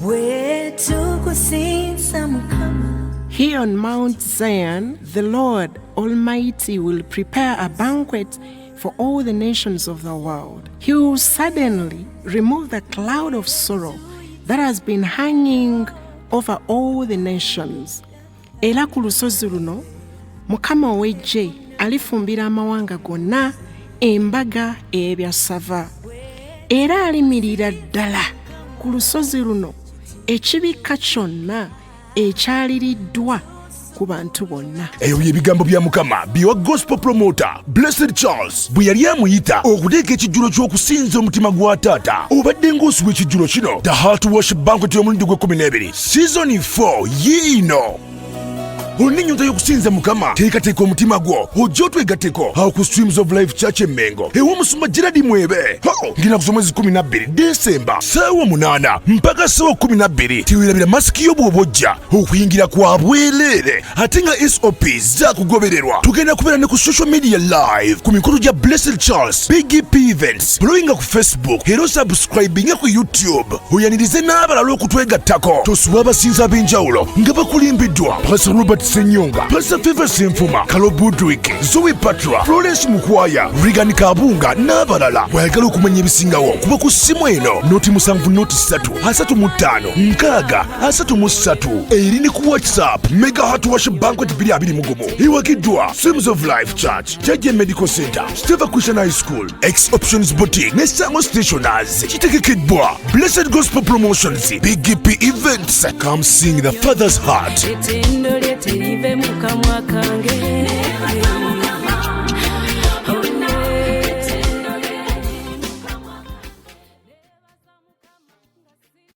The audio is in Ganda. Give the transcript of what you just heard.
Here on Mount Zion, the Lord Almighty will prepare a banquet for all the nations of the world. He will suddenly remove the cloud of sorrow that has been hanging over all the nations. Era ku lusozi luno, Mukama ow'eggye alifumbira amawanga gonna embaga ey'ebyassava. Era alimirira ddala ku lusozi luno ekibikka kyonna ekyaliriddwa ku bantu bonna. Eyo by'ebigambo bya Mukama byewa gospel promoter Blessed Charles bwe yali amuyita okuteeka ekijjulo ky'okusinza omutima gwa taata. Obadde ng'osuwa ekijjulo kino The Heart Worship Banquet y'omulundi gwe-12 Season 4 yiino. Olina ennyonta y'okusinza Mukama, teekateeka omutima gwo ojje otwegatteko awo ku Streams of Life Church Mengo ew'omusumba Gerard Mwebe ng'inaku z'omwezi 12 Desemba ssaawa 8 mpaka ssaawa 12. Teweerabira masiki yo bw'obojja okuyingira kwa bwereere ate nga SOPs zaakugobererwa. Tugenda kubeera ne ku social media live ku mikolo gya Blessed Charles BGPevents blowinga ku Facebook era osubscribinga ku YouTube oyanirize n'abalala okutwegattako. Tosuwa abasinza ab'enjawulo nga bakulimbiddwa Pastor Robert Senyonga, Pastor Favor Senfuma, Kalo Budwig, Zoe Patra, Florence Mukwaya, Regan Kabunga n'abalala. Bw'ayagala okumanya ebisingawo kuba ku ssimu eno noti 7-3-3-6-3 eri ne ku WhatsApp Mega Heart Worship Banquet 2021 ewagiddwa Streams of Life Church, Jajja Medical Center, Steva Christian High School, X Options Boutique ne Sango Stationers. Kitegekeddwa Blessed Gospel Promotions, BGP Events. Come sing the Father's heart. Terive mukamwa kange